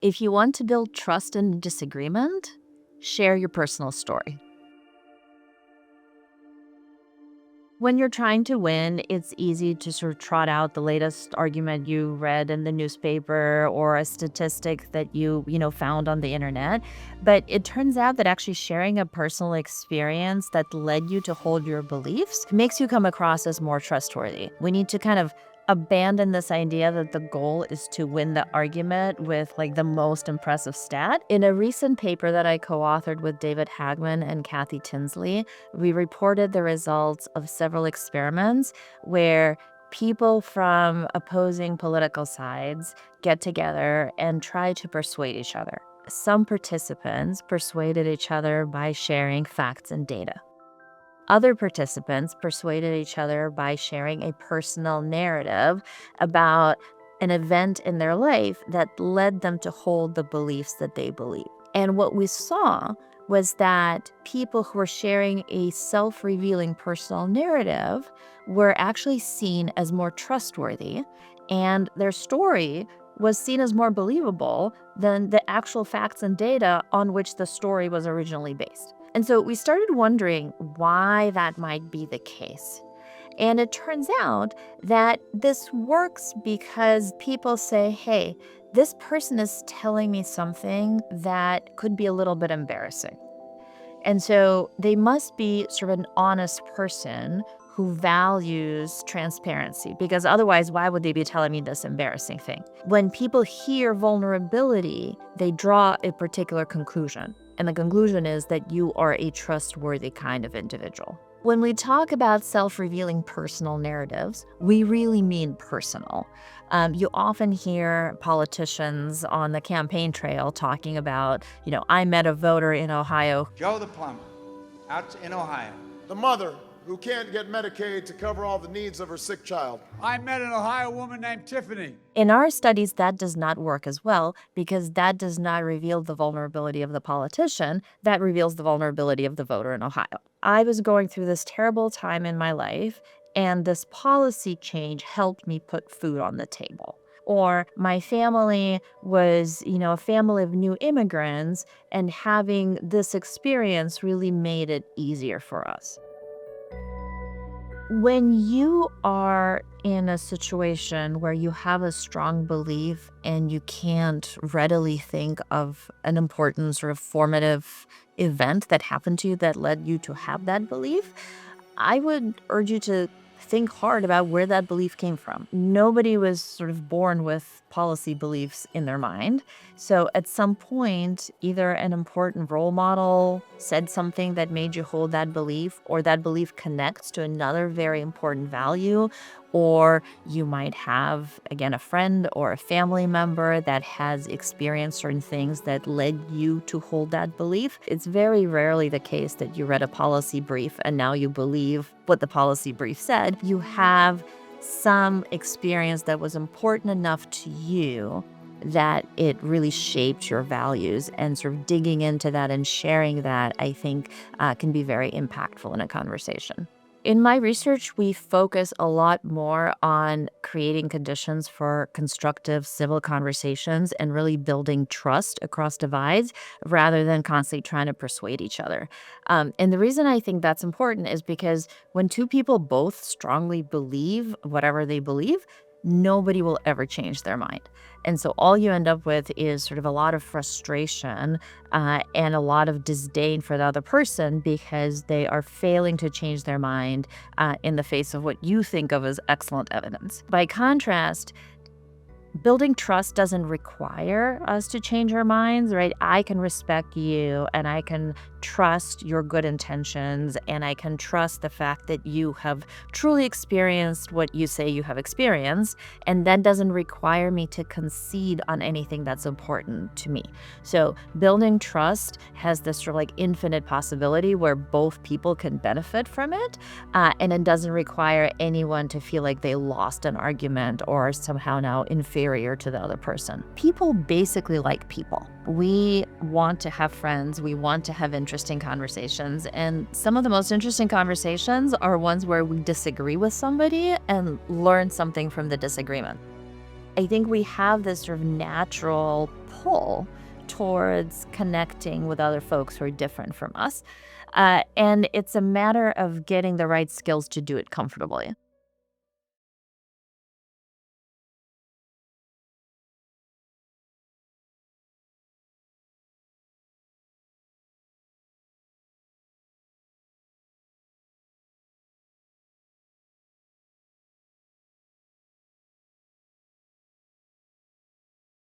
If you want to build trust in disagreement, share your personal story. When you're trying to win, it's easy to sort of trot out the latest argument you read in the newspaper or a statistic that you found on the internet. But it turns out that actually sharing a personal experience that led you to hold your beliefs makes you come across as more trustworthy. We need to kind of abandon this idea that the goal is to win the argument with like the most impressive stat. In a recent paper that I co-authored with David Hagmann and Kathy Tinsley, we reported the results of several experiments where people from opposing political sides get together and try to persuade each other. Some participants persuaded each other by sharing facts and data. Other participants persuaded each other by sharing a personal narrative about an event in their life that led them to hold the beliefs that they believe. And what we saw was that people who were sharing a self-revealing personal narrative were actually seen as more trustworthy, and their story was seen as more believable than the actual facts and data on which the story was originally based. And so we started wondering why that might be the case. And it turns out that this works because people say, hey, this person is telling me something that could be a little bit embarrassing. And so they must be sort of an honest person who values transparency, because otherwise, why would they be telling me this embarrassing thing? When people hear vulnerability, they draw a particular conclusion. And the conclusion is that you are a trustworthy kind of individual. When we talk about self-revealing personal narratives, we really mean personal. You often hear politicians on the campaign trail talking about, I met a voter in Ohio. Joe the plumber, in Ohio. The mother who can't get Medicaid to cover all the needs of her sick child. I met an Ohio woman named Tiffany. In our studies, that does not work as well because that does not reveal the vulnerability of the politician. That reveals the vulnerability of the voter in Ohio. I was going through this terrible time in my life, and this policy change helped me put food on the table. Or my family was, a family of new immigrants, and having this experience really made it easier for us. When you are in a situation where you have a strong belief and you can't readily think of an important sort of formative event that happened to you that led you to have that belief, I would urge you to think hard about where that belief came from. Nobody was sort of born with policy beliefs in their mind. So at some point, either an important role model said something that made you hold that belief, or that belief connects to another very important value, or you might have, again, a friend or a family member that has experienced certain things that led you to hold that belief. It's very rarely the case that you read a policy brief and now you believe what the policy brief said. You have some experience that was important enough to you that it really shaped your values, and sort of digging into that and sharing that, I think, can be very impactful in a conversation. In my research, we focus a lot more on creating conditions for constructive civil conversations and really building trust across divides rather than constantly trying to persuade each other. And the reason I think that's important is because when two people both strongly believe whatever they believe, nobody will ever change their mind. And so all you end up with is sort of a lot of frustration and a lot of disdain for the other person because they are failing to change their mind in the face of what you think of as excellent evidence. By contrast, building trust doesn't require us to change our minds, right? I can respect you and I can trust your good intentions, and I can trust the fact that you have truly experienced what you say you have experienced, and that doesn't require me to concede on anything that's important to me. So building trust has this sort of like infinite possibility where both people can benefit from it, and it doesn't require anyone to feel like they lost an argument or are somehow now inferior to the other person. People basically like people. We want to have friends, we want to have interesting conversations, and some of the most interesting conversations are ones where we disagree with somebody and learn something from the disagreement. I think we have this sort of natural pull towards connecting with other folks who are different from us. And it's a matter of getting the right skills to do it comfortably.